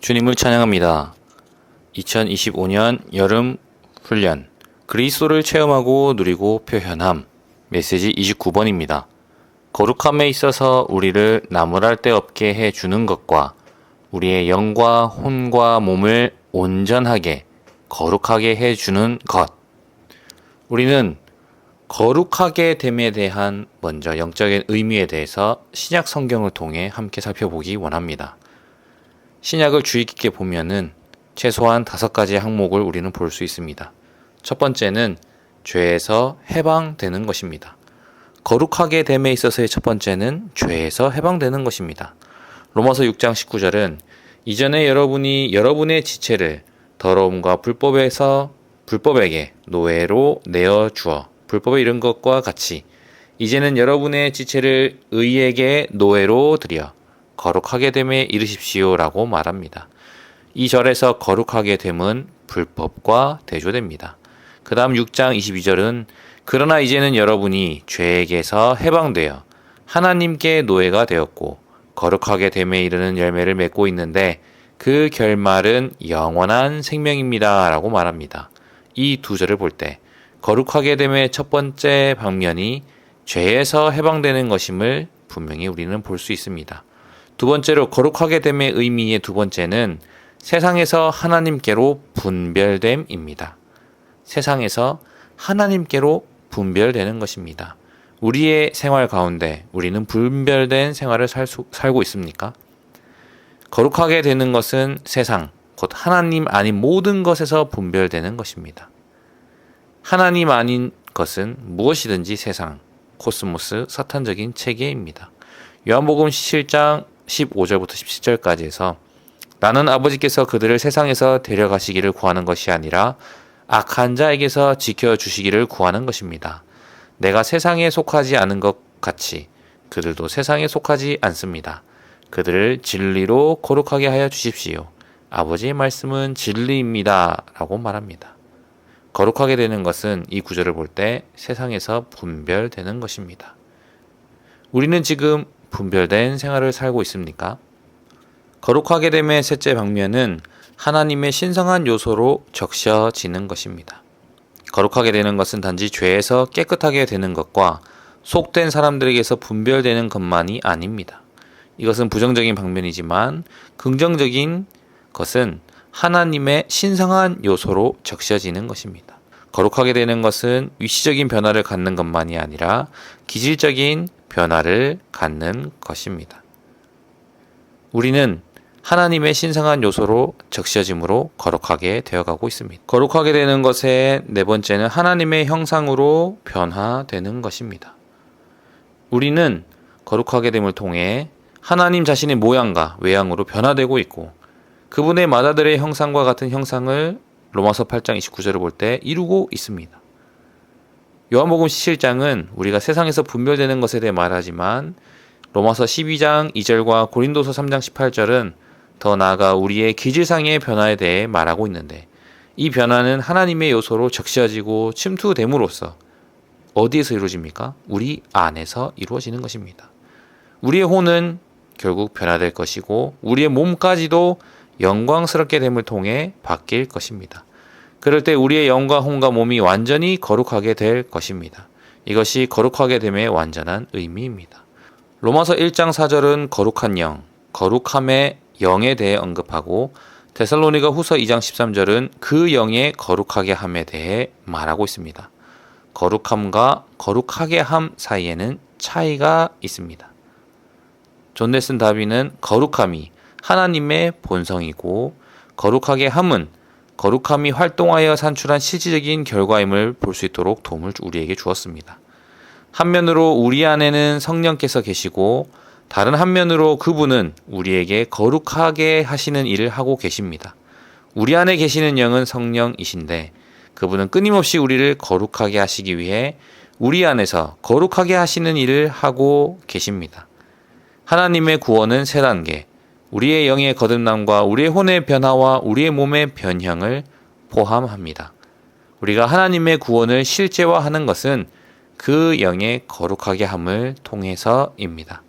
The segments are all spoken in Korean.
주님을 찬양합니다. 2025년 여름 훈련 그리스도를 체험하고 누리고 표현함 메시지 29번입니다. 거룩함에 있어서 우리를 나무랄 데 없게 해주는 것과 우리의 영과 혼과 몸을 온전하게 거룩하게 해주는 것. 우리는 거룩하게 됨에 대한 먼저 영적인 의미에 대해서 신약 성경을 통해 함께 살펴보기 원합니다. 신약을 주의 깊게 보면은 최소한 5가지 항목을 우리는 볼 수 있습니다. 첫 번째는 죄에서 해방되는 것입니다. 거룩하게 됨에 있어서의 첫 번째는 죄에서 해방되는 것입니다. 로마서 6장 19절은 이전에 여러분이 여러분의 지체를 더러움과 불법에게 노예로 내어주어 불법에 이른 것과 같이 이제는 여러분의 지체를 의에게 노예로 드려 거룩하게 됨에 이르십시오 라고 말합니다. 이 절에서 거룩하게 됨은 불법과 대조됩니다. 그 다음 6장 22절은 그러나 이제는 여러분이 죄에게서 해방되어 하나님께 노예가 되었고 거룩하게 됨에 이르는 열매를 맺고 있는데 그 결말은 영원한 생명입니다 라고 말합니다. 이 두 절을 볼 때 거룩하게 됨의 첫 번째 방면이 죄에서 해방되는 것임을 분명히 우리는 볼 수 있습니다. 두 번째로 거룩하게 됨의 의미의 두 번째는 세상에서 하나님께로 분별됨입니다. 세상에서 하나님께로 분별되는 것입니다. 우리의 생활 가운데 우리는 분별된 생활을 살고 있습니까? 거룩하게 되는 것은 세상, 곧 하나님 아닌 모든 것에서 분별되는 것입니다. 하나님 아닌 것은 무엇이든지 세상, 코스모스, 사탄적인 체계입니다. 요한복음 7장 15절부터 17절까지 해서 나는 아버지께서 그들을 세상에서 데려가시기를 구하는 것이 아니라 악한 자에게서 지켜주시기를 구하는 것입니다. 내가 세상에 속하지 않은 것 같이 그들도 세상에 속하지 않습니다. 그들을 진리로 거룩하게 하여 주십시오. 아버지의 말씀은 진리입니다. 라고 말합니다. 거룩하게 되는 것은 이 구절을 볼 때 세상에서 분별되는 것입니다. 우리는 지금 분별된 생활을 살고 있습니까? 거룩하게 됨의 셋째 방면은 하나님의 신성한 요소로 적셔지는 것입니다. 거룩하게 되는 것은 단지 죄에서 깨끗하게 되는 것과 속된 사람들에게서 분별되는 것만이 아닙니다. 이것은 부정적인 방면이지만 긍정적인 것은 하나님의 신성한 요소로 적셔지는 것입니다. 거룩하게 되는 것은 위시적인 변화를 갖는 것만이 아니라 기질적인 변화를 갖는 것입니다. 우리는 하나님의 신성한 요소로 적셔짐으로 거룩하게 되어가고 있습니다. 거룩하게 되는 것의 네 번째는 하나님의 형상으로 변화되는 것입니다. 우리는 거룩하게 됨을 통해 하나님 자신의 모양과 외양으로 변화되고 있고 그분의 맏아들의 형상과 같은 형상을 로마서 8장 29절을 볼 때 이루고 있습니다. 요한복음 17장은 우리가 세상에서 분별되는 것에 대해 말하지만 로마서 12장 2절과 고린도서 3장 18절은 더 나아가 우리의 기질상의 변화에 대해 말하고 있는데 이 변화는 하나님의 요소로 적셔지고 침투됨으로써 어디에서 이루어집니까? 우리 안에서 이루어지는 것입니다. 우리의 혼은 결국 변화될 것이고 우리의 몸까지도 영광스럽게 됨을 통해 바뀔 것입니다. 그럴 때 우리의 영과 혼과 몸이 완전히 거룩하게 될 것입니다. 이것이 거룩하게 됨의 완전한 의미입니다. 로마서 1장 4절은 거룩한 영, 거룩함의 영에 대해 언급하고 데살로니가 후서 2장 13절은 그 영의 거룩하게 함에 대해 말하고 있습니다. 거룩함과 거룩하게 함 사이에는 차이가 있습니다. 존 넬슨 다비는 거룩함이 하나님의 본성이고 거룩하게 함은 거룩함이 활동하여 산출한 실질적인 결과임을 볼 수 있도록 도움을 우리에게 주었습니다. 한면으로 우리 안에는 성령께서 계시고 다른 한면으로 그분은 우리에게 거룩하게 하시는 일을 하고 계십니다. 우리 안에 계시는 영은 성령이신데 그분은 끊임없이 우리를 거룩하게 하시기 위해 우리 안에서 거룩하게 하시는 일을 하고 계십니다. 하나님의 구원은 3단계, 우리의 영의 거듭남과 우리의 혼의 변화와 우리의 몸의 변형을 포함합니다. 우리가 하나님의 구원을 실제화하는 것은 그 영의 거룩하게 함을 통해서입니다.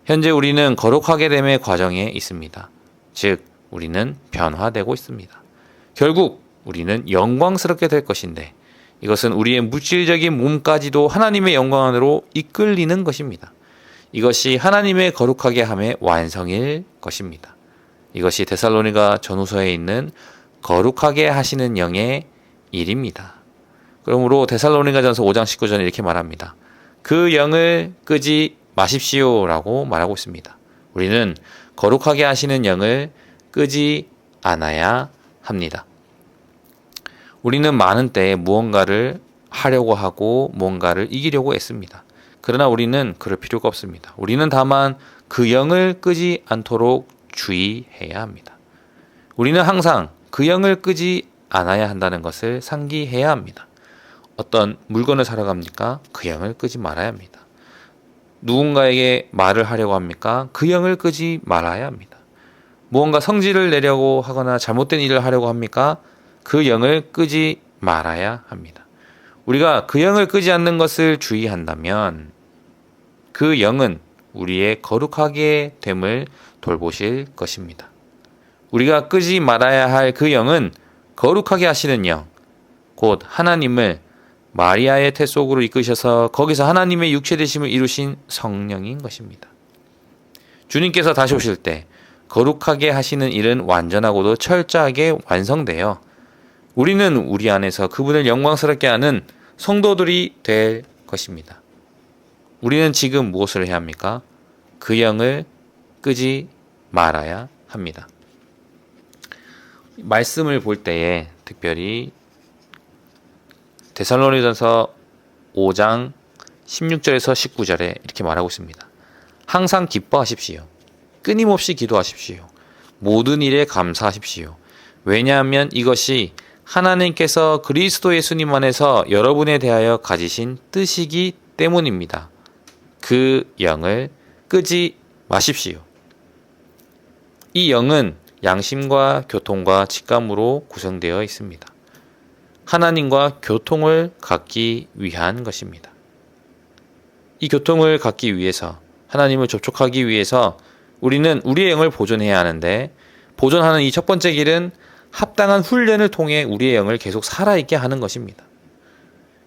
현재 우리는 거룩하게 됨의 과정에 있습니다. 즉 우리는 변화되고 있습니다. 결국 우리는 영광스럽게 될 것인데 이것은 우리의 물질적인 몸까지도 하나님의 영광 안으로 이끌리는 것입니다. 이것이 하나님의 거룩하게 함의 완성일 것입니다. 이것이 데살로니가 전후서에 있는 거룩하게 하시는 영의 일입니다. 그러므로 데살로니가전서 5장 19절에 이렇게 말합니다. 그 영을 끄지 마십시오 라고 말하고 있습니다. 우리는 거룩하게 하시는 영을 끄지 않아야 합니다. 우리는 많은 때에 무언가를 하려고 하고 무언가를 이기려고 애씁니다. 그러나 우리는 그럴 필요가 없습니다. 우리는 다만 그 영을 끄지 않도록 주의해야 합니다. 우리는 항상 그 영을 끄지 않아야 한다는 것을 상기해야 합니다. 어떤 물건을 사러 갑니까? 그 영을 끄지 말아야 합니다. 누군가에게 말을 하려고 합니까? 그 영을 끄지 말아야 합니다. 무언가 성질을 내려고 하거나 잘못된 일을 하려고 합니까? 그 영을 끄지 말아야 합니다. 우리가 그 영을 끄지 않는 것을 주의한다면 그 영은 우리의 거룩하게 됨을 돌보실 것입니다. 우리가 끄지 말아야 할 그 영은 거룩하게 하시는 영, 곧 하나님을 마리아의 태 속으로 이끄셔서 거기서 하나님의 육체 되심을 이루신 성령인 것입니다. 주님께서 다시 오실 때 거룩하게 하시는 일은 완전하고도 철저하게 완성되어 우리는 우리 안에서 그분을 영광스럽게 하는 성도들이 될 것입니다. 우리는 지금 무엇을 해야 합니까? 그 영을 끄지 말아야 합니다. 말씀을 볼 때에 특별히 데살로니가전서 5장 16절에서 19절에 이렇게 말하고 있습니다. 항상 기뻐하십시오. 끊임없이 기도하십시오. 모든 일에 감사하십시오. 왜냐하면 이것이 하나님께서 그리스도 예수님 안에서 여러분에 대하여 가지신 뜻이기 때문입니다. 그 영을 끄지 마십시오. 이 영은 양심과 교통과 직감으로 구성되어 있습니다. 하나님과 교통을 갖기 위한 것입니다. 이 교통을 갖기 위해서 하나님을 접촉하기 위해서 우리는 우리의 영을 보존해야 하는데 보존하는 이 첫 번째 길은 합당한 훈련을 통해 우리의 영을 계속 살아있게 하는 것입니다.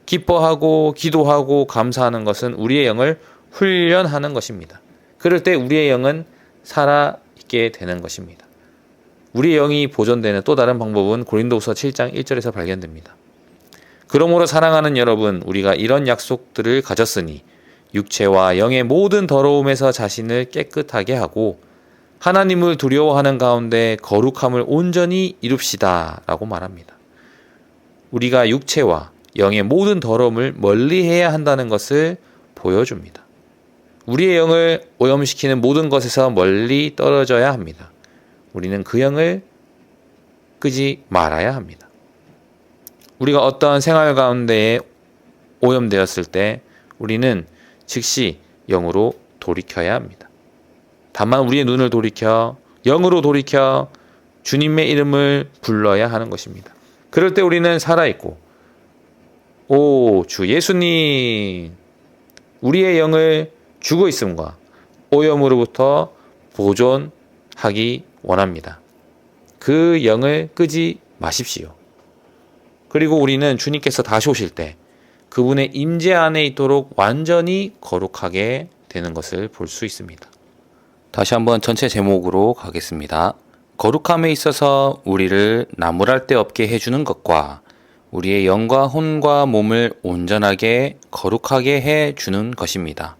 기뻐하고 기도하고 감사하는 것은 우리의 영을 훈련하는 것입니다. 그럴 때 우리의 영은 살아있게 되는 것입니다. 우리의 영이 보존되는 또 다른 방법은 고린도후서 7장 1절에서 발견됩니다. 그러므로 사랑하는 여러분, 우리가 이런 약속들을 가졌으니 육체와 영의 모든 더러움에서 자신을 깨끗하게 하고 하나님을 두려워하는 가운데 거룩함을 온전히 이룹시다 라고 말합니다. 우리가 육체와 영의 모든 더러움을 멀리해야 한다는 것을 보여줍니다. 우리의 영을 오염시키는 모든 것에서 멀리 떨어져야 합니다. 우리는 그 영을 끄지 말아야 합니다. 우리가 어떠한 생활 가운데에 오염되었을 때 우리는 즉시 영으로 돌이켜야 합니다. 다만 우리의 눈을 돌이켜 영으로 돌이켜 주님의 이름을 불러야 하는 것입니다. 그럴 때 우리는 살아있고 오 주 예수님 우리의 영을 주고 있음과 오염으로부터 보존하기 원합니다. 그 영을 끄지 마십시오. 그리고 우리는 주님께서 다시 오실 때 그분의 임재 안에 있도록 완전히 거룩하게 되는 것을 볼 수 있습니다. 다시 한번 전체 제목으로 가겠습니다. 거룩함에 있어서 우리를 나무랄 데 없게 해주는 것과 우리의 영과 혼과 몸을 온전하게 거룩하게 해주는 것입니다.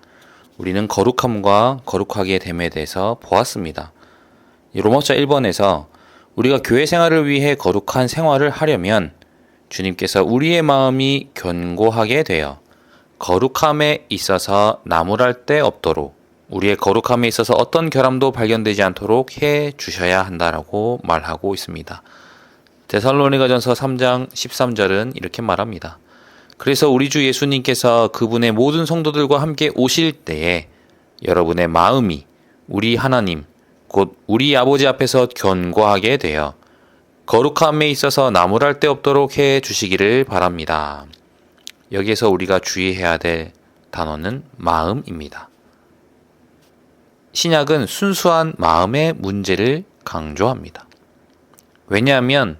우리는 거룩함과 거룩하게 됨에 대해서 보았습니다. 로마서 1번에서 우리가 교회 생활을 위해 거룩한 생활을 하려면 주님께서 우리의 마음이 견고하게 되어 거룩함에 있어서 나무랄 데 없도록 우리의 거룩함에 있어서 어떤 결함도 발견되지 않도록 해 주셔야 한다라고 말하고 있습니다. 데살로니가전서 3장 13절은 이렇게 말합니다. 그래서 우리 주 예수님께서 그분의 모든 성도들과 함께 오실 때에 여러분의 마음이 우리 하나님 곧 우리 아버지 앞에서 견고하게 되어 거룩함에 있어서 나무랄 데 없도록 해 주시기를 바랍니다. 여기에서 우리가 주의해야 될 단어는 마음입니다. 신약은 순수한 마음의 문제를 강조합니다. 왜냐하면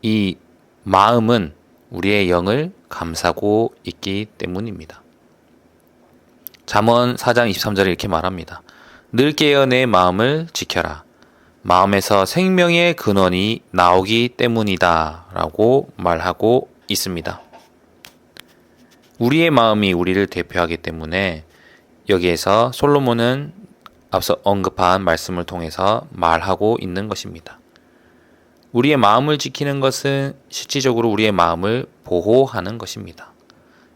이 마음은 우리의 영을 감싸고 있기 때문입니다. 잠언 4장 23절에 이렇게 말합니다. 늘 깨어 내 마음을 지켜라. 마음에서 생명의 근원이 나오기 때문이다 라고 말하고 있습니다. 우리의 마음이 우리를 대표하기 때문에 여기에서 솔로몬은 앞서 언급한 말씀을 통해서 말하고 있는 것입니다. 우리의 마음을 지키는 것은 실질적으로 우리의 마음을 보호하는 것입니다.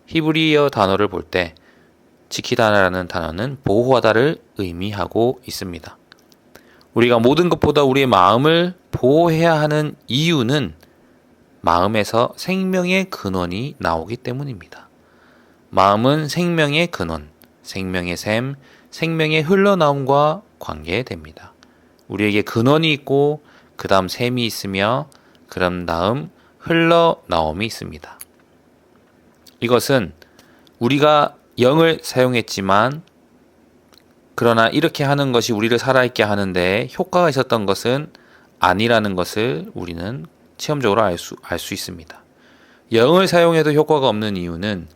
히브리어 단어를 볼 때 지키다라는 단어는 보호하다를 의미하고 있습니다. 우리가 모든 것보다 우리의 마음을 보호해야 하는 이유는 마음에서 생명의 근원이 나오기 때문입니다. 마음은 생명의 근원, 생명의 샘, 생명의 흘러나옴과 관계됩니다. 우리에게 근원이 있고 그 다음 샘이 있으며 그런 다음 흘러나옴이 있습니다. 이것은 우리가 영을 사용했지만 그러나 이렇게 하는 것이 우리를 살아있게 하는데 효과가 있었던 것은 아니라는 것을 우리는 체험적으로 알 수 있습니다. 영을 사용해도 효과가 없는 이유는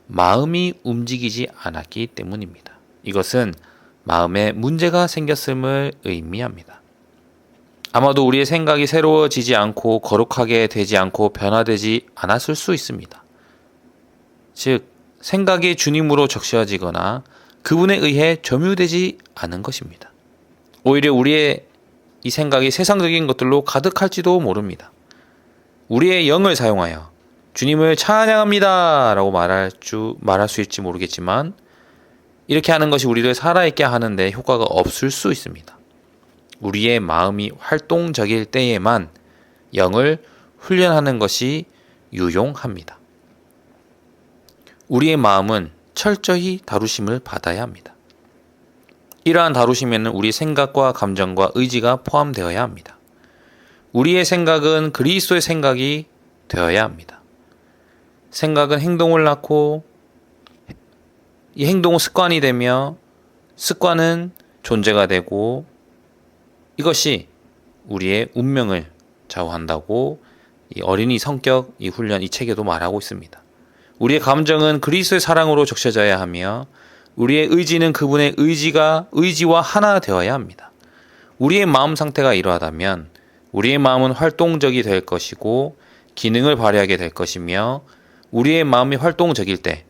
마음이 움직이지 않았기 때문입니다. 이것은 마음에 문제가 생겼음을 의미합니다. 아마도 우리의 생각이 새로워지지 않고 거룩하게 되지 않고 변화되지 않았을 수 있습니다. 즉, 생각이 주님으로 적셔지거나 그분에 의해 점유되지 않은 것입니다. 오히려 우리의 이 생각이 세상적인 것들로 가득할지도 모릅니다. 우리의 영을 사용하여 주님을 찬양합니다 라고 말할 수 있을지 모르겠지만 이렇게 하는 것이 우리를 살아있게 하는데 효과가 없을 수 있습니다. 우리의 마음이 활동적일 때에만 영을 훈련하는 것이 유용합니다. 우리의 마음은 철저히 다루심을 받아야 합니다. 이러한 다루심에는 우리 생각과 감정과 의지가 포함되어야 합니다. 우리의 생각은 그리스도의 생각이 되어야 합니다. 생각은 행동을 낳고 이 행동은 습관이 되며 습관은 존재가 되고 이것이 우리의 운명을 좌우한다고 이 어린이 성격 이 훈련 이 책에도 말하고 있습니다. 우리의 감정은 그리스도의 사랑으로 적셔져야 하며 우리의 의지는 그분의 의지와 하나 되어야 합니다. 우리의 마음 상태가 이러하다면 우리의 마음은 활동적이 될 것이고 기능을 발휘하게 될 것이며 우리의 마음이 활동적일 때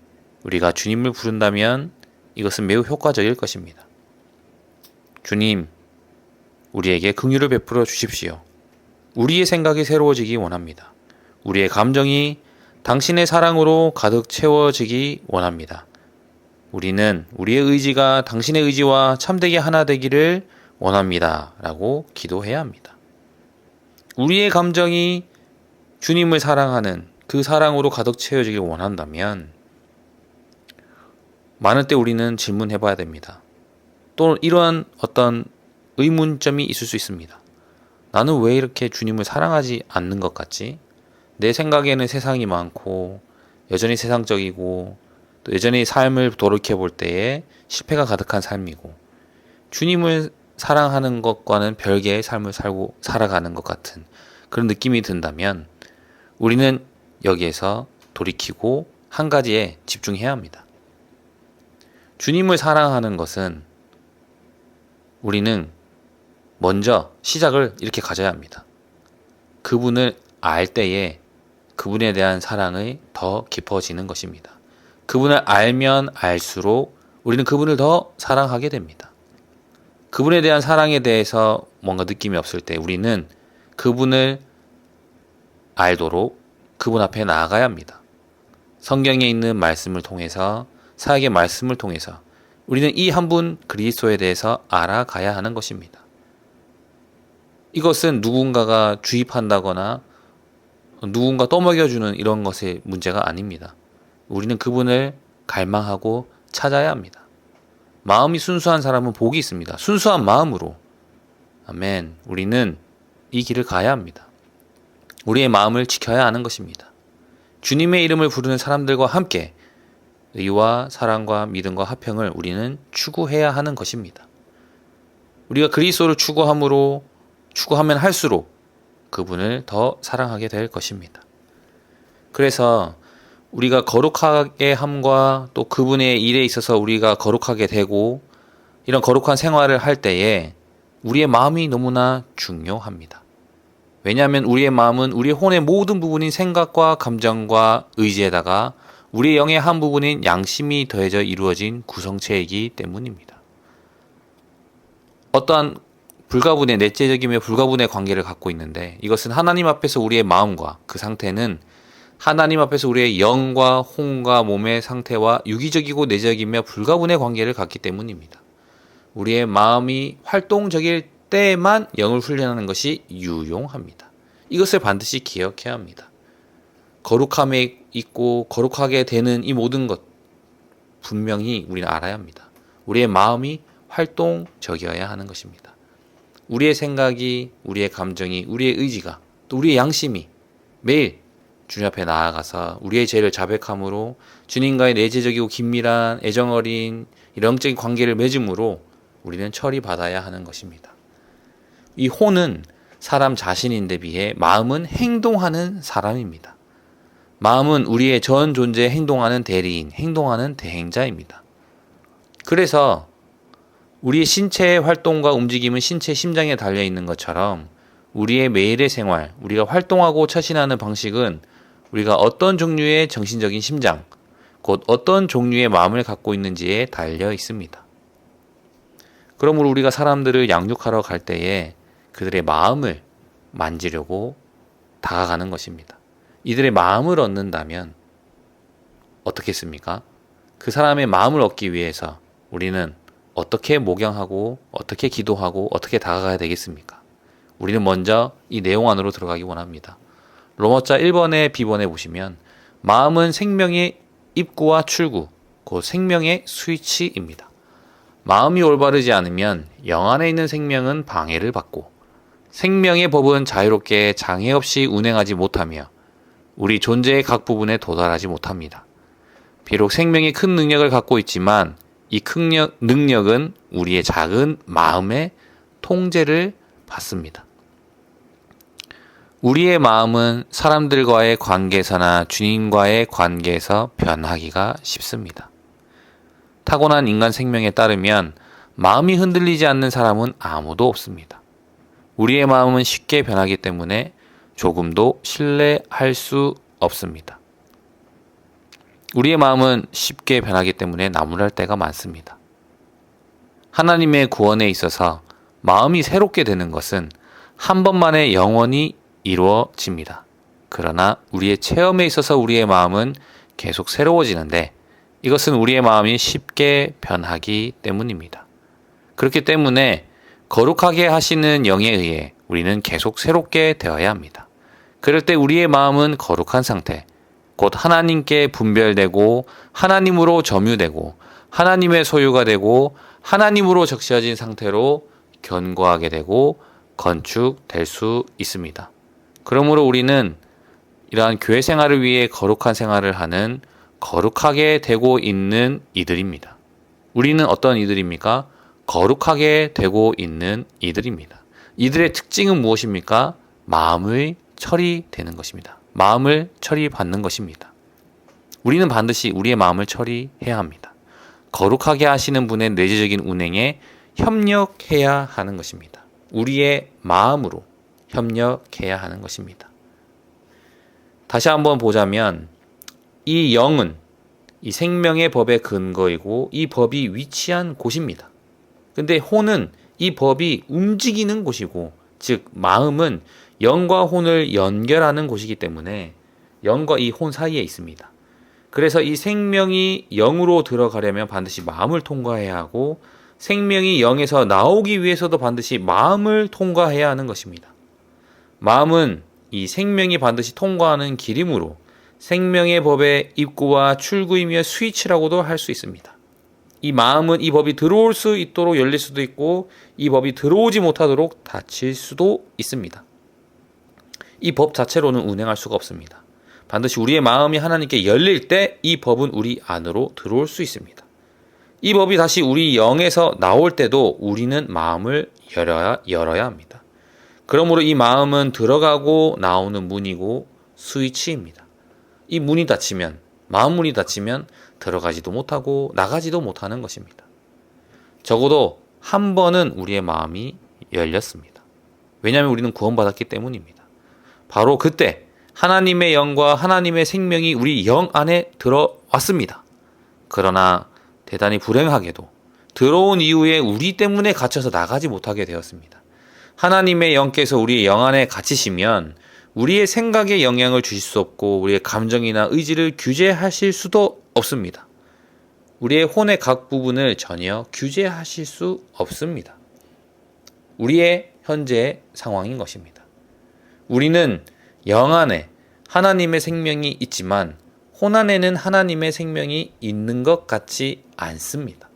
우리가 주님을 부른다면 이것은 매우 효과적일 것입니다. 주님, 우리에게 긍휼을 베풀어 주십시오. 우리의 생각이 새로워지기 원합니다. 우리의 감정이 당신의 사랑으로 가득 채워지기 원합니다. 우리는 우리의 의지가 당신의 의지와 참되게 하나 되기를 원합니다. 라고 기도해야 합니다. 우리의 감정이 주님을 사랑하는 그 사랑으로 가득 채워지길 원한다면 많은 때 우리는 질문해 봐야 됩니다. 또 이러한 어떤 의문점이 있을 수 있습니다. 나는 왜 이렇게 주님을 사랑하지 않는 것 같지? 내 생각에는 세상이 많고 여전히 세상적이고 또 여전히 삶을 돌이켜볼 때에 실패가 가득한 삶이고 주님을 사랑하는 것과는 별개의 삶을 살아가는 것 같은 그런 느낌이 든다면 우리는 여기에서 돌이키고 한 가지에 집중해야 합니다. 주님을 사랑하는 것은 우리는 먼저 시작을 이렇게 가져야 합니다. 그분을 알 때에 그분에 대한 사랑이 더 깊어지는 것입니다. 그분을 알면 알수록 우리는 그분을 더 사랑하게 됩니다. 그분에 대한 사랑에 대해서 뭔가 느낌이 없을 때 우리는 그분을 알도록 그분 앞에 나아가야 합니다. 성경에 있는 말씀을 통해서 사역의 말씀을 통해서 우리는 이 한 분 그리스도에 대해서 알아가야 하는 것입니다. 이것은 누군가가 주입한다거나 누군가 떠먹여주는 이런 것의 문제가 아닙니다. 우리는 그분을 갈망하고 찾아야 합니다. 마음이 순수한 사람은 복이 있습니다. 순수한 마음으로. 아멘. 우리는 이 길을 가야 합니다. 우리의 마음을 지켜야 하는 것입니다. 주님의 이름을 부르는 사람들과 함께 의와 사랑과 믿음과 화평을 우리는 추구해야 하는 것입니다. 우리가 그리스도를 추구하면 할수록 그분을 더 사랑하게 될 것입니다. 그래서 우리가 거룩하게 함과 또 그분의 일에 있어서 우리가 거룩하게 되고 이런 거룩한 생활을 할 때에 우리의 마음이 너무나 중요합니다. 왜냐하면 우리의 마음은 우리의 혼의 모든 부분인 생각과 감정과 의지에다가 우리의 영의 한 부분인 양심이 더해져 이루어진 구성체이기 때문입니다. 어떠한 불가분의 내재적이며 불가분의 관계를 갖고 있는데 이것은 하나님 앞에서 우리의 마음과 그 상태는 하나님 앞에서 우리의 영과 혼과 몸의 상태와 유기적이고 내적이며 불가분의 관계를 갖기 때문입니다. 우리의 마음이 활동적일 때만 영을 훈련하는 것이 유용합니다. 이것을 반드시 기억해야 합니다. 거룩함에 있고 거룩하게 되는 이 모든 것 분명히 우리는 알아야 합니다. 우리의 마음이 활동적이어야 하는 것입니다. 우리의 생각이, 우리의 감정이, 우리의 의지가, 또 우리의 양심이 매일 주님 앞에 나아가서 우리의 죄를 자백함으로 주님과의 내재적이고 긴밀한 애정어린 영적인 관계를 맺음으로 우리는 처리받아야 하는 것입니다. 이 혼은 사람 자신인데 비해 마음은 행동하는 사람입니다. 마음은 우리의 전 존재에 행동하는 대리인, 행동하는 대행자입니다. 그래서 우리의 신체의 활동과 움직임은 신체 심장에 달려있는 것처럼 우리의 매일의 생활, 우리가 활동하고 처신하는 방식은 우리가 어떤 종류의 정신적인 심장, 곧 어떤 종류의 마음을 갖고 있는지에 달려 있습니다. 그러므로 우리가 사람들을 양육하러 갈 때에 그들의 마음을 만지려고 다가가는 것입니다. 이들의 마음을 얻는다면 어떻겠습니까? 그 사람의 마음을 얻기 위해서 우리는 어떻게 목양하고 어떻게 기도하고 어떻게 다가가야 되겠습니까? 우리는 먼저 이 내용 안으로 들어가기 원합니다. 로마자 1번에 B번에 보시면 마음은 생명의 입구와 출구, 곧 생명의 스위치입니다. 마음이 올바르지 않으면 영 안에 있는 생명은 방해를 받고 생명의 법은 자유롭게 장애 없이 운행하지 못하며 우리 존재의 각 부분에 도달하지 못합니다. 비록 생명이 큰 능력을 갖고 있지만 이 큰 능력은 우리의 작은 마음의 통제를 받습니다. 우리의 마음은 사람들과의 관계에서나 주님과의 관계에서 변하기가 쉽습니다. 타고난 인간 생명에 따르면 마음이 흔들리지 않는 사람은 아무도 없습니다. 우리의 마음은 쉽게 변하기 때문에 조금도 신뢰할 수 없습니다. 우리의 마음은 쉽게 변하기 때문에 나무랄 때가 많습니다. 하나님의 구원에 있어서 마음이 새롭게 되는 것은 한 번만에 영원히 이루어집니다. 그러나 우리의 체험에 있어서 우리의 마음은 계속 새로워지는데 이것은 우리의 마음이 쉽게 변하기 때문입니다. 그렇기 때문에 거룩하게 하시는 영에 의해 우리는 계속 새롭게 되어야 합니다. 그럴 때 우리의 마음은 거룩한 상태, 곧 하나님께 분별되고 하나님으로 점유되고 하나님의 소유가 되고 하나님으로 적셔진 상태로 견고하게 되고 건축될 수 있습니다. 그러므로 우리는 이러한 교회 생활을 위해 거룩한 생활을 하는 거룩하게 되고 있는 이들입니다. 우리는 어떤 이들입니까? 거룩하게 되고 있는 이들입니다. 이들의 특징은 무엇입니까? 마음의 처리되는 것입니다. 마음을 처리받는 것입니다. 우리는 반드시 우리의 마음을 처리해야 합니다. 거룩하게 하시는 분의 내재적인 운행에 협력해야 하는 것입니다. 우리의 마음으로 협력해야 하는 것입니다. 다시 한번 보자면 이 영은 이 생명의 법의 근거이고 이 법이 위치한 곳입니다. 근데 혼은 이 법이 움직이는 곳이고, 즉 마음은 영과 혼을 연결하는 곳이기 때문에 영과 이 혼 사이에 있습니다. 그래서 이 생명이 영으로 들어가려면 반드시 마음을 통과해야 하고, 생명이 영에서 나오기 위해서도 반드시 마음을 통과해야 하는 것입니다. 마음은 이 생명이 반드시 통과하는 길이므로 생명의 법의 입구와 출구이며 스위치라고도 할 수 있습니다. 이 마음은 이 법이 들어올 수 있도록 열릴 수도 있고, 이 법이 들어오지 못하도록 닫힐 수도 있습니다. 이 법 자체로는 운행할 수가 없습니다. 반드시 우리의 마음이 하나님께 열릴 때 이 법은 우리 안으로 들어올 수 있습니다. 이 법이 다시 우리 영에서 나올 때도 우리는 마음을 열어야 합니다. 그러므로 이 마음은 들어가고 나오는 문이고 스위치입니다. 이 문이 닫히면, 마음 문이 닫히면 들어가지도 못하고 나가지도 못하는 것입니다. 적어도 한 번은 우리의 마음이 열렸습니다. 왜냐하면 우리는 구원받았기 때문입니다. 바로 그때 하나님의 영과 하나님의 생명이 우리 영 안에 들어왔습니다. 그러나 대단히 불행하게도 들어온 이후에 우리 때문에 갇혀서 나가지 못하게 되었습니다. 하나님의 영께서 우리의 영 안에 갇히시면 우리의 생각에 영향을 주실 수 없고 우리의 감정이나 의지를 규제하실 수도 없습니다. 우리의 혼의 각 부분을 전혀 규제하실 수 없습니다. 우리의 현재의 상황인 것입니다. 우리는 영 안에 하나님의 생명이 있지만 혼 안에는 하나님의 생명이 있는 것 같지 않습니다.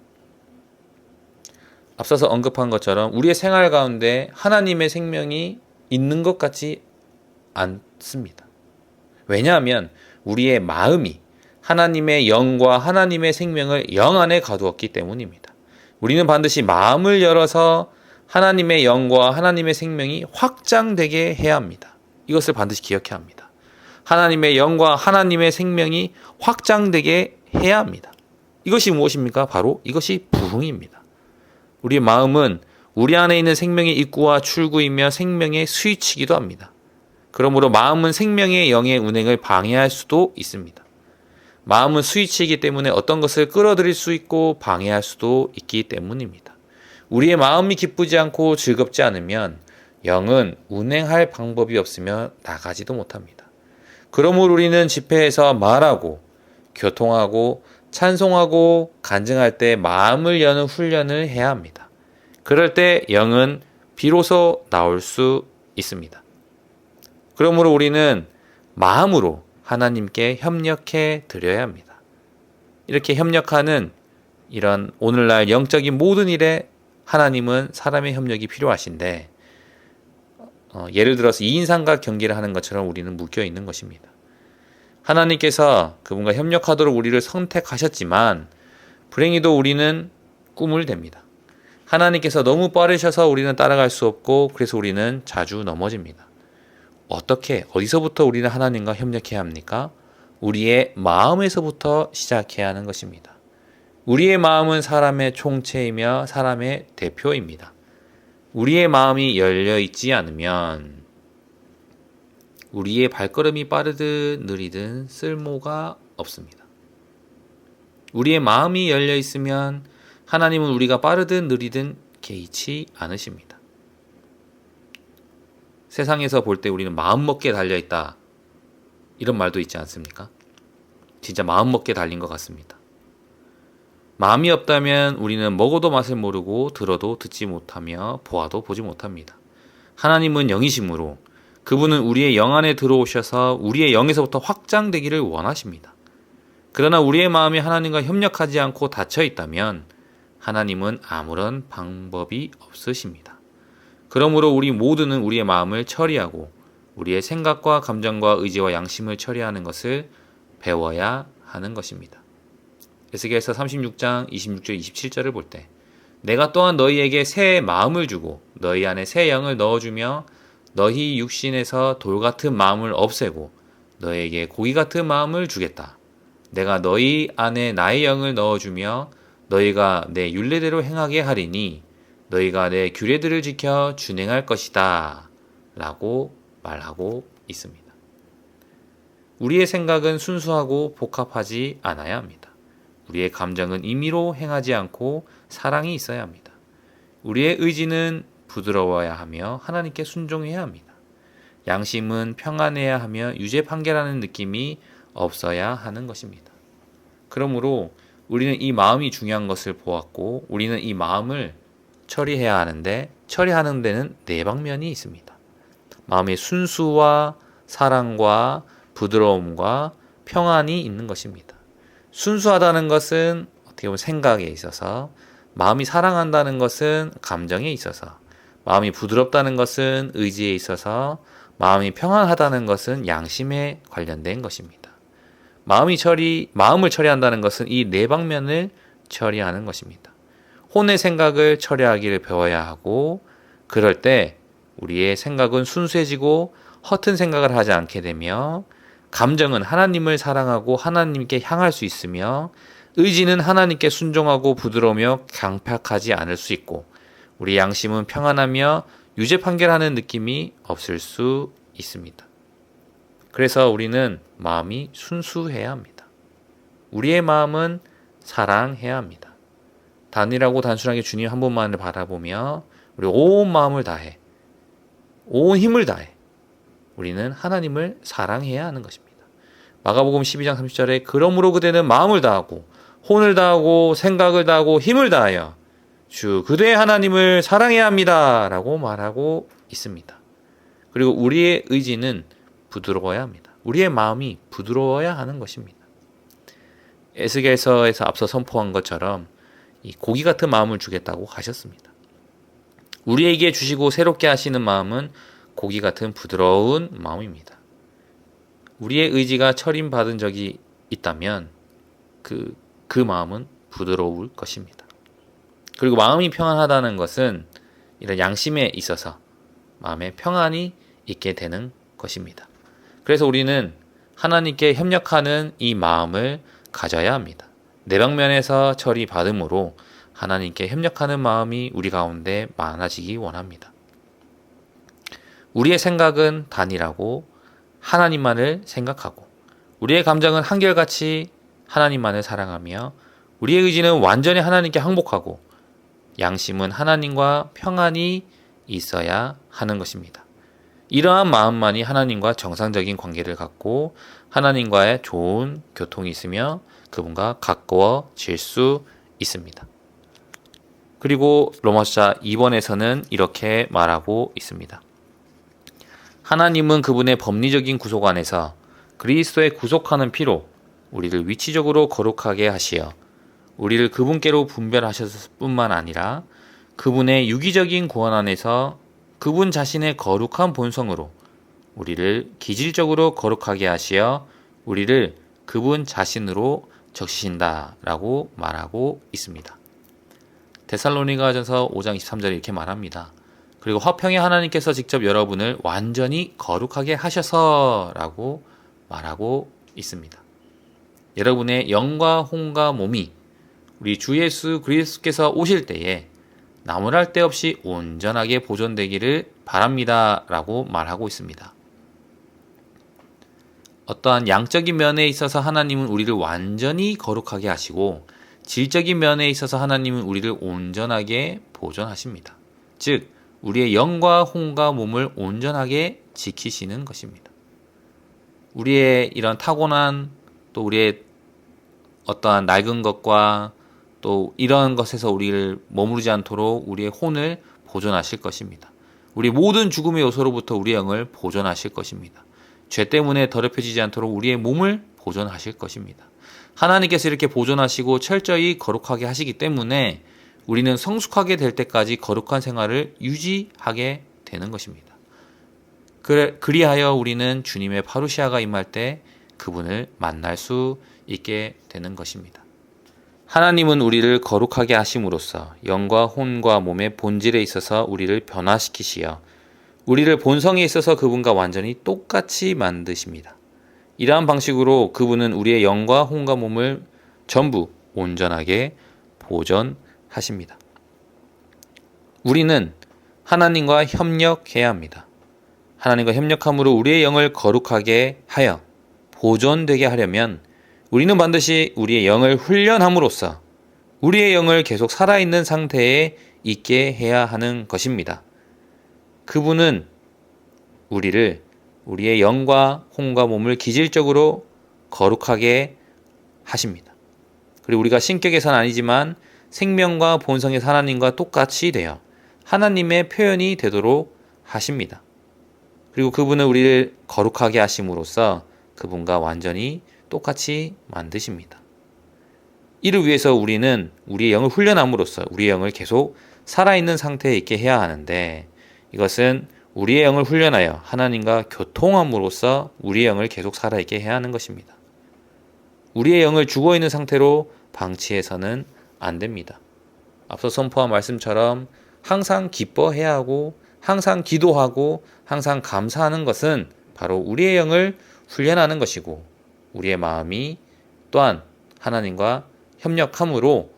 앞서서 언급한 것처럼 우리의 생활 가운데 하나님의 생명이 있는 것 같지 않습니다. 왜냐하면 우리의 마음이 하나님의 영과 하나님의 생명을 영 안에 가두었기 때문입니다. 우리는 반드시 마음을 열어서 하나님의 영과 하나님의 생명이 확장되게 해야 합니다. 이것을 반드시 기억해야 합니다. 하나님의 영과 하나님의 생명이 확장되게 해야 합니다. 이것이 무엇입니까? 바로 이것이 부흥입니다. 우리 마음은 우리 안에 있는 생명의 입구와 출구이며 생명의 스위치이기도 합니다. 그러므로 마음은 생명의 영의 운행을 방해할 수도 있습니다. 마음은 스위치이기 때문에 어떤 것을 끌어들일 수 있고 방해할 수도 있기 때문입니다. 우리의 마음이 기쁘지 않고 즐겁지 않으면 영은 운행할 방법이 없으며 나가지도 못합니다. 그러므로 우리는 집회에서 말하고 교통하고 찬송하고 간증할 때 마음을 여는 훈련을 해야 합니다. 그럴 때 영은 비로소 나올 수 있습니다. 그러므로 우리는 마음으로 하나님께 협력해 드려야 합니다. 이렇게 협력하는 이런 오늘날 영적인 모든 일에 하나님은 사람의 협력이 필요하신데 예를 들어서 2인삼각 경기를 하는 것처럼 우리는 묶여 있는 것입니다. 하나님께서 그분과 협력하도록 우리를 선택하셨지만 불행히도 우리는 꿈을 댑니다. 하나님께서 너무 빠르셔서 우리는 따라갈 수 없고 그래서 우리는 자주 넘어집니다. 어디서부터 우리는 하나님과 협력해야 합니까? 우리의 마음에서부터 시작해야 하는 것입니다. 우리의 마음은 사람의 총체이며 사람의 대표입니다. 우리의 마음이 열려 있지 않으면 우리의 발걸음이 빠르든 느리든 쓸모가 없습니다. 우리의 마음이 열려 있으면 하나님은 우리가 빠르든 느리든 개의치 않으십니다. 세상에서 볼 때 우리는 마음먹기에 달려있다 이런 말도 있지 않습니까? 진짜 마음먹기에 달린 것 같습니다. 마음이 없다면 우리는 먹어도 맛을 모르고 들어도 듣지 못하며 보아도 보지 못합니다. 하나님은 영이시므로 그분은 우리의 영 안에 들어오셔서 우리의 영에서부터 확장되기를 원하십니다. 그러나 우리의 마음이 하나님과 협력하지 않고 닫혀 있다면 하나님은 아무런 방법이 없으십니다. 그러므로 우리 모두는 우리의 마음을 처리하고 우리의 생각과 감정과 의지와 양심을 처리하는 것을 배워야 하는 것입니다. 에스겔서 36장 26절 27절을 볼 때 내가 또한 너희에게 새 마음을 주고 너희 안에 새 영을 넣어주며 너희 육신에서 돌 같은 마음을 없애고 너희에게 고기 같은 마음을 주겠다. 내가 너희 안에 나의 영을 넣어주며 너희가 내 율례대로 행하게 하리니 너희가 내 규례들을 지켜 준행할 것이다 라고 말하고 있습니다. 우리의 생각은 순수하고 복합하지 않아야 합니다. 우리의 감정은 임의로 행하지 않고 사랑이 있어야 합니다. 우리의 의지는 부드러워야 하며 하나님께 순종해야 합니다. 양심은 평안해야 하며 유죄 판결하는 느낌이 없어야 하는 것입니다. 그러므로 우리는 이 마음이 중요한 것을 보았고 우리는 이 마음을 처리해야 하는데 처리하는 데는 네 방면이 있습니다. 마음의 순수와 사랑과 부드러움과 평안이 있는 것입니다. 순수하다는 것은 어떻게 보면 생각에 있어서, 마음이 사랑한다는 것은 감정에 있어서, 마음이 부드럽다는 것은 의지에 있어서, 마음이 평안하다는 것은 양심에 관련된 것입니다. 마음을 처리한다는 것은 이 네 방면을 처리하는 것입니다. 혼의 생각을 처리하기를 배워야 하고, 그럴 때 우리의 생각은 순수해지고 허튼 생각을 하지 않게 되며, 감정은 하나님을 사랑하고 하나님께 향할 수 있으며, 의지는 하나님께 순종하고 부드러우며 강팍하지 않을 수 있고, 우리 양심은 평안하며 유죄 판결하는 느낌이 없을 수 있습니다. 그래서 우리는 마음이 순수해야 합니다. 우리의 마음은 사랑해야 합니다. 단일하고 단순하게 주님 한 분만을 바라보며 우리 온 마음을 다해, 온 힘을 다해 우리는 하나님을 사랑해야 하는 것입니다. 마가복음 12장 30절에 그러므로 그대는 마음을 다하고 혼을 다하고 생각을 다하고 힘을 다하여 주 그대의 하나님을 사랑해야 합니다 라고 말하고 있습니다. 그리고 우리의 의지는 부드러워야 합니다. 우리의 마음이 부드러워야 하는 것입니다. 에스겔서에서 앞서 선포한 것처럼 이 고기 같은 마음을 주겠다고 하셨습니다. 우리에게 주시고 새롭게 하시는 마음은 고기 같은 부드러운 마음입니다. 우리의 의지가 철임받은 적이 있다면 그 마음은 부드러울 것입니다. 그리고 마음이 평안하다는 것은 이런 양심에 있어서 마음에 평안이 있게 되는 것입니다. 그래서 우리는 하나님께 협력하는 이 마음을 가져야 합니다. 내 방면에서 처리받음으로 하나님께 협력하는 마음이 우리 가운데 많아지기 원합니다. 우리의 생각은 단일하고 하나님만을 생각하고, 우리의 감정은 한결같이 하나님만을 사랑하며, 우리의 의지는 완전히 하나님께 항복하고, 양심은 하나님과 평안이 있어야 하는 것입니다. 이러한 마음만이 하나님과 정상적인 관계를 갖고 하나님과의 좋은 교통이 있으며 그분과 가까워질 수 있습니다. 그리고 로마서 2번에서는 이렇게 말하고 있습니다. 하나님은 그분의 법리적인 구속 안에서 그리스도의 구속하는 피로 우리를 위치적으로 거룩하게 하시어 우리를 그분께로 분별하셨을 뿐만 아니라 그분의 유기적인 구원 안에서 그분 자신의 거룩한 본성으로 우리를 기질적으로 거룩하게 하시어 우리를 그분 자신으로 적시신다라고 말하고 있습니다. 데살로니가전서 5장 23절에 이렇게 말합니다. 그리고 화평의 하나님께서 직접 여러분을 완전히 거룩하게 하셔서라고 말하고 있습니다. 여러분의 영과 혼과 몸이 우리 주 예수 그리스도께서 오실 때에 나무랄 데 없이 온전하게 보존되기를 바랍니다 라고 말하고 있습니다. 어떠한 양적인 면에 있어서 하나님은 우리를 완전히 거룩하게 하시고 질적인 면에 있어서 하나님은 우리를 온전하게 보존하십니다. 즉 우리의 영과 혼과 몸을 온전하게 지키시는 것입니다. 우리의 이런 타고난 또 우리의 어떠한 낡은 것과 또 이런 것에서 우리를 머무르지 않도록 우리의 혼을 보존하실 것입니다. 우리 모든 죽음의 요소로부터 우리의 영을 보존하실 것입니다. 죄 때문에 더럽혀지지 않도록 우리의 몸을 보존하실 것입니다. 하나님께서 이렇게 보존하시고 철저히 거룩하게 하시기 때문에 우리는 성숙하게 될 때까지 거룩한 생활을 유지하게 되는 것입니다. 그리하여 우리는 주님의 파루시아가 임할 때 그분을 만날 수 있게 되는 것입니다. 하나님은 우리를 거룩하게 하심으로써 영과 혼과 몸의 본질에 있어서 우리를 변화시키시어 우리를 본성에 있어서 그분과 완전히 똑같이 만드십니다. 이러한 방식으로 그분은 우리의 영과 혼과 몸을 전부 온전하게 보존하십니다. 우리는 하나님과 협력해야 합니다. 하나님과 협력함으로 우리의 영을 거룩하게 하여 보존되게 하려면 우리는 반드시 우리의 영을 훈련함으로써 우리의 영을 계속 살아있는 상태에 있게 해야 하는 것입니다. 그분은 우리의 영과 혼과 몸을 기질적으로 거룩하게 하십니다. 그리고 우리가 신격에서는 아니지만 생명과 본성의 하나님과 똑같이 되어 하나님의 표현이 되도록 하십니다. 그리고 그분은 우리를 거룩하게 하심으로써 그분과 완전히 똑같이 만드십니다. 이를 위해서 우리는 우리의 영을 훈련함으로써 우리의 영을 계속 살아있는 상태에 있게 해야 하는데 이것은 우리의 영을 훈련하여 하나님과 교통함으로써 우리의 영을 계속 살아있게 해야 하는 것입니다. 우리의 영을 죽어있는 상태로 방치해서는 안 됩니다. 앞서 선포한 말씀처럼 항상 기뻐해야 하고 항상 기도하고 항상 감사하는 것은 바로 우리의 영을 훈련하는 것이고, 우리의 마음이 또한 하나님과 협력함으로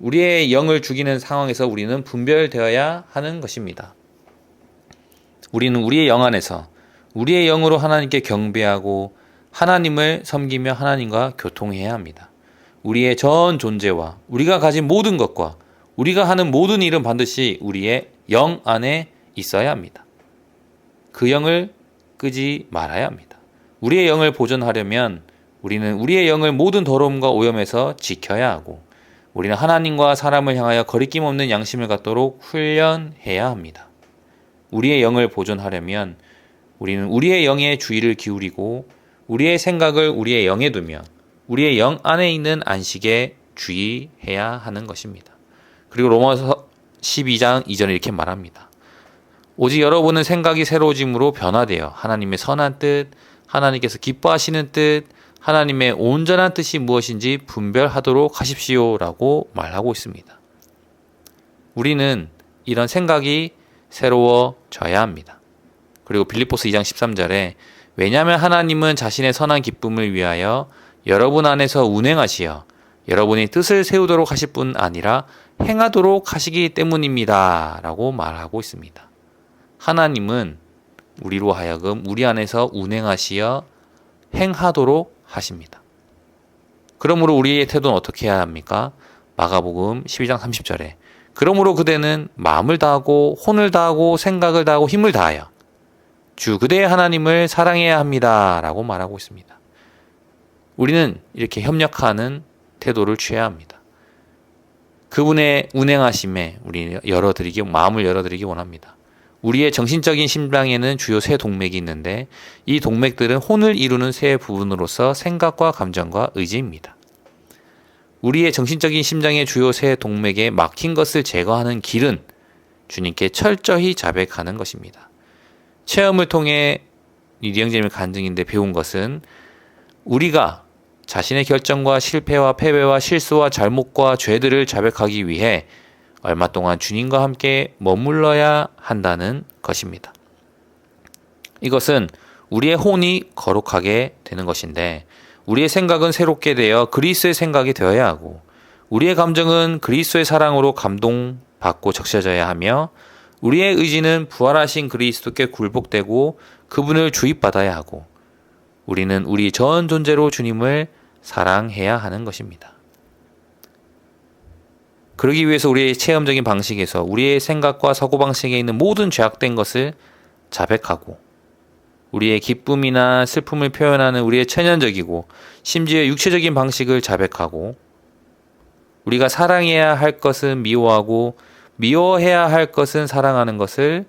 우리의 영을 죽이는 상황에서 우리는 분별되어야 하는 것입니다. 우리는 우리의 영 안에서 우리의 영으로 하나님께 경배하고 하나님을 섬기며 하나님과 교통해야 합니다. 우리의 전 존재와 우리가 가진 모든 것과 우리가 하는 모든 일은 반드시 우리의 영 안에 있어야 합니다. 그 영을 끄지 말아야 합니다. 우리의 영을 보존하려면 우리는 우리의 영을 모든 더러움과 오염에서 지켜야 하고, 우리는 하나님과 사람을 향하여 거리낌 없는 양심을 갖도록 훈련해야 합니다. 우리의 영을 보존하려면 우리는 우리의 영에 주의를 기울이고 우리의 생각을 우리의 영에 두며 우리의 영 안에 있는 안식에 주의해야 하는 것입니다. 그리고 로마서 12장 2절에 이렇게 말합니다. 오직 여러분은 생각이 새로워짐으로 변화되어 하나님의 선한 뜻, 하나님께서 기뻐하시는 뜻, 하나님의 온전한 뜻이 무엇인지 분별하도록 하십시오 라고 말하고 있습니다. 우리는 이런 생각이 새로워져야 합니다. 그리고 빌립보서 2장 13절에 왜냐하면 하나님은 자신의 선한 기쁨을 위하여 여러분 안에서 운행하시어 여러분이 뜻을 세우도록 하실 뿐 아니라 행하도록 하시기 때문입니다 라고 말하고 있습니다. 하나님은 우리로 하여금 우리 안에서 운행하시어 행하도록 하십니다. 그러므로 우리의 태도는 어떻게 해야 합니까? 마가복음 12장 30절에 그러므로 그대는 마음을 다하고 혼을 다하고 생각을 다하고 힘을 다하여 주 그대의 하나님을 사랑해야 합니다 라고 말하고 있습니다. 우리는 이렇게 협력하는 태도를 취해야 합니다. 그분의 운행하심에 우리 마음을 열어드리기 원합니다. 우리의 정신적인 심장에는 주요 세 동맥이 있는데 이 동맥들은 혼을 이루는 세 부분으로서 생각과 감정과 의지입니다. 우리의 정신적인 심장의 주요 세 동맥에 막힌 것을 제거하는 길은 주님께 철저히 자백하는 것입니다. 체험을 통해 리영제님의 간증인데 배운 것은 우리가 자신의 결정과 실패와 패배와 실수와 잘못과 죄들을 자백하기 위해 얼마 동안 주님과 함께 머물러야 한다는 것입니다. 이것은 우리의 혼이 거룩하게 되는 것인데 우리의 생각은 새롭게 되어 그리스도의 생각이 되어야 하고 우리의 감정은 그리스도의 사랑으로 감동받고 적셔져야 하며 우리의 의지는 부활하신 그리스도께 굴복되고 그분을 주입받아야 하고 우리는 우리 전 존재로 주님을 사랑해야 하는 것입니다. 그러기 위해서 우리의 체험적인 방식에서 우리의 생각과 사고방식에 있는 모든 죄악된 것을 자백하고 우리의 기쁨이나 슬픔을 표현하는 우리의 천연적이고 심지어 육체적인 방식을 자백하고 우리가 사랑해야 할 것은 미워하고 미워해야 할 것은 사랑하는 것을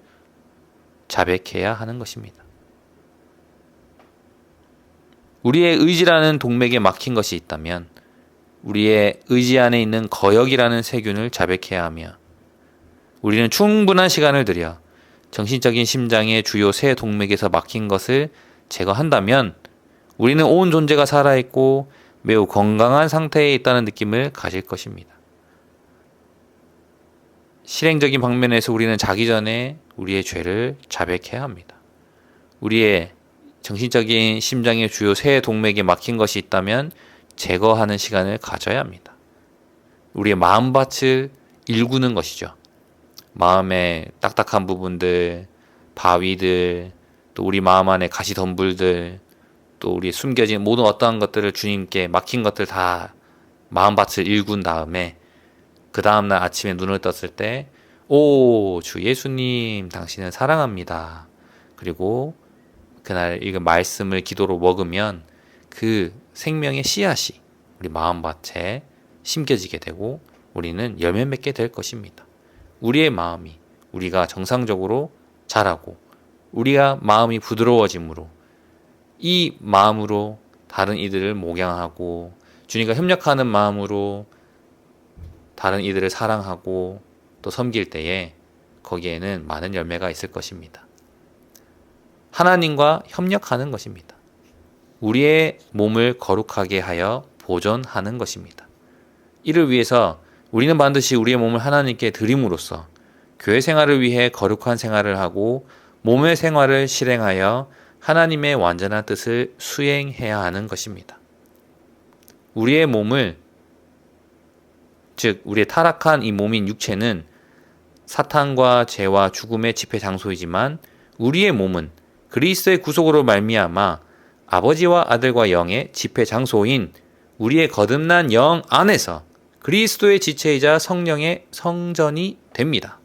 자백해야 하는 것입니다. 우리의 의지라는 동맥에 막힌 것이 있다면 우리의 의지 안에 있는 거역이라는 세균을 자백해야 하며 우리는 충분한 시간을 들여 정신적인 심장의 주요 세 동맥에서 막힌 것을 제거한다면 우리는 온 존재가 살아있고 매우 건강한 상태에 있다는 느낌을 가질 것입니다. 실행적인 방면에서 우리는 자기 전에 우리의 죄를 자백해야 합니다. 우리의 정신적인 심장의 주요 세 동맥에 막힌 것이 있다면 제거하는 시간을 가져야 합니다. 우리의 마음밭을 일구는 것이죠. 마음의 딱딱한 부분들, 바위들, 또 우리 마음 안에 가시덤불들, 또 우리 숨겨진 모든 어떠한 것들을 주님께 막힌 것들 다 마음밭을 일군 다음에 그 다음날 아침에 눈을 떴을 때 오, 주 예수님 당신은 사랑합니다. 그리고 그날 읽은 말씀을 기도로 먹으면 그 생명의 씨앗이 우리 마음밭에 심겨지게 되고 우리는 열매 맺게 될 것입니다. 우리의 마음이 우리가 정상적으로 자라고 우리가 마음이 부드러워짐으로 이 마음으로 다른 이들을 목양하고 주님과 협력하는 마음으로 다른 이들을 사랑하고 또 섬길 때에 거기에는 많은 열매가 있을 것입니다. 하나님과 협력하는 것입니다. 우리의 몸을 거룩하게 하여 보존하는 것입니다. 이를 위해서 우리는 반드시 우리의 몸을 하나님께 드림으로써 교회 생활을 위해 거룩한 생활을 하고 몸의 생활을 실행하여 하나님의 완전한 뜻을 수행해야 하는 것입니다. 우리의 몸을, 즉 우리의 타락한 이 몸인 육체는 사탄과 죄와 죽음의 집회 장소이지만 우리의 몸은 그리스도의 구속으로 말미암아 아버지와 아들과 영의 집회 장소인 우리의 거듭난 영 안에서 그리스도의 지체이자 성령의 성전이 됩니다.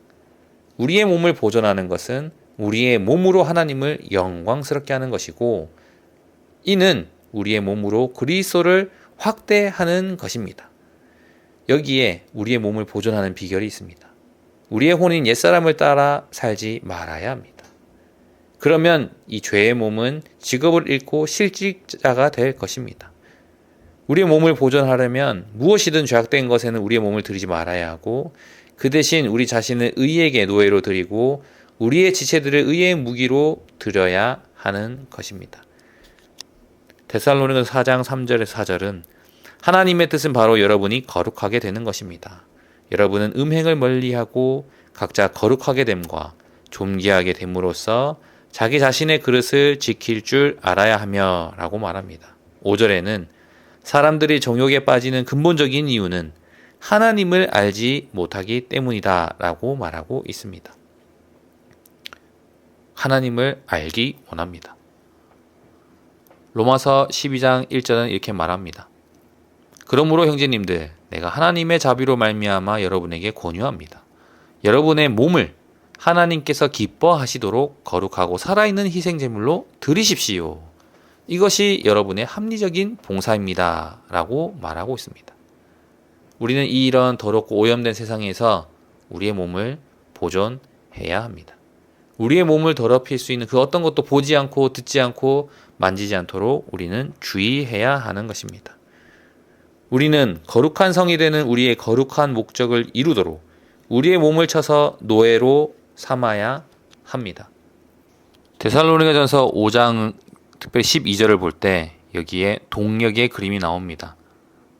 우리의 몸을 보존하는 것은 우리의 몸으로 하나님을 영광스럽게 하는 것이고, 이는 우리의 몸으로 그리스도를 확대하는 것입니다. 여기에 우리의 몸을 보존하는 비결이 있습니다. 우리의 혼인 옛사람을 따라 살지 말아야 합니다. 그러면 이 죄의 몸은 직업을 잃고 실직자가 될 것입니다. 우리의 몸을 보존하려면 무엇이든 죄악된 것에는 우리의 몸을 들이지 말아야 하고, 그 대신 우리 자신을 의에게 노예로 드리고 우리의 지체들을 의의 무기로 드려야 하는 것입니다. 데살로니가서 4장 3절에서 4절은 하나님의 뜻은 바로 여러분이 거룩하게 되는 것입니다. 여러분은 음행을 멀리하고 각자 거룩하게 됨과 존귀하게 됨으로써 자기 자신의 그릇을 지킬 줄 알아야 하며 라고 말합니다. 5절에는 사람들이 정욕에 빠지는 근본적인 이유는 하나님을 알지 못하기 때문이다 라고 말하고 있습니다. 하나님을 알기 원합니다. 로마서 12장 1절은 이렇게 말합니다. 그러므로 형제님들, 내가 하나님의 자비로 말미암아 여러분에게 권유합니다. 여러분의 몸을 하나님께서 기뻐하시도록 거룩하고 살아있는 희생제물로 드리십시오. 이것이 여러분의 합리적인 봉사입니다. 라고 말하고 있습니다. 우리는 이런 더럽고 오염된 세상에서 우리의 몸을 보존해야 합니다. 우리의 몸을 더럽힐 수 있는 그 어떤 것도 보지 않고 듣지 않고 만지지 않도록 우리는 주의해야 하는 것입니다. 우리는 거룩한 성이 되는 우리의 거룩한 목적을 이루도록 우리의 몸을 쳐서 노예로 삼아야 합니다. 데살로니가전서 5장 특별히 12절을 볼 때 여기에 동력의 그림이 나옵니다.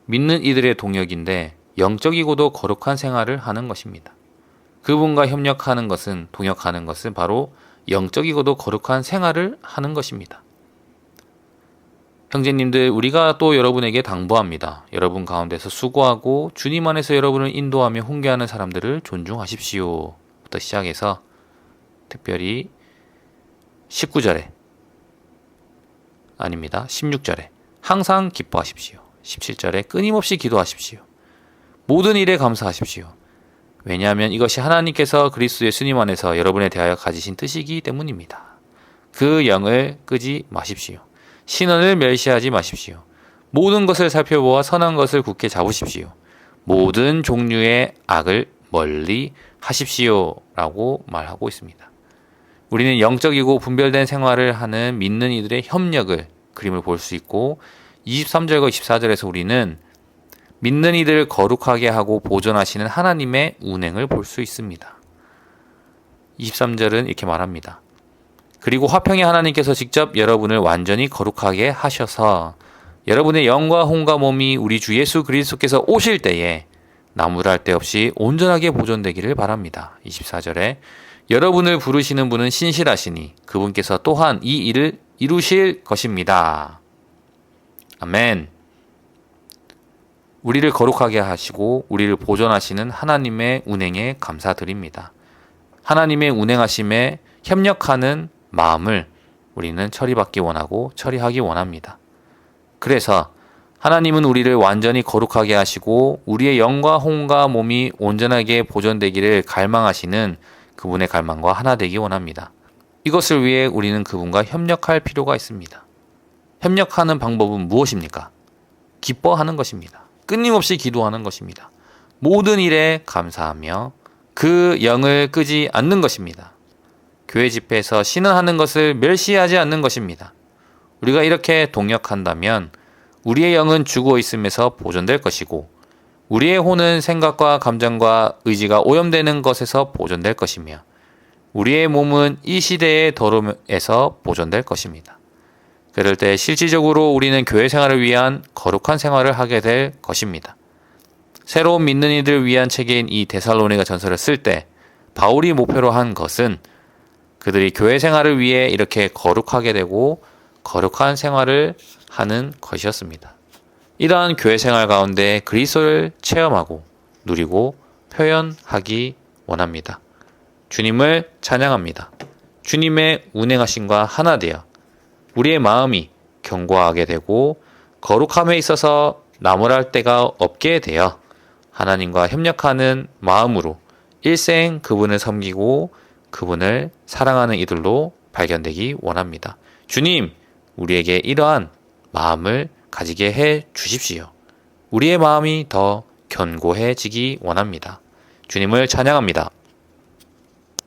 믿는 이들의 동력인데 영적이고도 거룩한 생활을 하는 것입니다. 그분과 협력하는 것은, 동역하는 것은 바로 영적이고도 거룩한 생활을 하는 것입니다. 형제님들, 우리가 또 여러분에게 당부합니다. 여러분 가운데서 수고하고 주님 안에서 여러분을 인도하며 훈계하는 사람들을 존중하십시오. 부터 시작해서 특별히 19절에, 아닙니다. 16절에 항상 기뻐하십시오. 17절에 끊임없이 기도하십시오. 모든 일에 감사하십시오. 왜냐하면 이것이 하나님께서 그리스도 예수님 안에서 여러분에 대하여 가지신 뜻이기 때문입니다. 그 영을 끄지 마십시오. 신원을 멸시하지 마십시오. 모든 것을 살펴보아 선한 것을 굳게 잡으십시오. 모든 종류의 악을 멀리 하십시오. 라고 말하고 있습니다. 우리는 영적이고 분별된 생활을 하는 믿는 이들의 협력을, 그림을 볼 수 있고, 23절과 24절에서 우리는 믿는 이들을 거룩하게 하고 보존하시는 하나님의 운행을 볼 수 있습니다. 23절은 이렇게 말합니다. 그리고 화평의 하나님께서 직접 여러분을 완전히 거룩하게 하셔서 여러분의 영과 혼과 몸이 우리 주 예수 그리스도께서 오실 때에 나무랄 데 없이 온전하게 보존되기를 바랍니다. 24절에 여러분을 부르시는 분은 신실하시니 그분께서 또한 이 일을 이루실 것입니다. 아멘. 우리를 거룩하게 하시고 우리를 보존하시는 하나님의 운행에 감사드립니다. 하나님의 운행하심에 협력하는 마음을 우리는 처리받기 원하고 처리하기 원합니다. 그래서 하나님은 우리를 완전히 거룩하게 하시고 우리의 영과 혼과 몸이 온전하게 보존되기를 갈망하시는 그분의 갈망과 하나 되기 원합니다. 이것을 위해 우리는 그분과 협력할 필요가 있습니다. 협력하는 방법은 무엇입니까? 기뻐하는 것입니다. 끊임없이 기도하는 것입니다. 모든 일에 감사하며 그 영을 끄지 않는 것입니다. 교회 집회에서 신원하는 것을 멸시하지 않는 것입니다. 우리가 이렇게 동역한다면 우리의 영은 죽어 있음에서 보존될 것이고 우리의 혼은 생각과 감정과 의지가 오염되는 것에서 보존될 것이며 우리의 몸은 이 시대의 더러움에서 보존될 것입니다. 그럴 때 실질적으로 우리는 교회 생활을 위한 거룩한 생활을 하게 될 것입니다. 새로운 믿는 이들을 위한 책인 이 데살로니가 전서를 쓸 때 바울이 목표로 한 것은 그들이 교회 생활을 위해 이렇게 거룩하게 되고 거룩한 생활을 하는 것이었습니다. 이러한 교회 생활 가운데 그리스도를 체험하고 누리고 표현하기 원합니다. 주님을 찬양합니다. 주님의 운행하심과 하나 되어 우리의 마음이 견고하게 되고 거룩함에 있어서 나무랄 데가 없게 되어 하나님과 협력하는 마음으로 일생 그분을 섬기고 그분을 사랑하는 이들로 발견되기 원합니다. 주님, 우리에게 이러한 마음을 가지게 해 주십시오. 우리의 마음이 더 견고해지기 원합니다. 주님을 찬양합니다.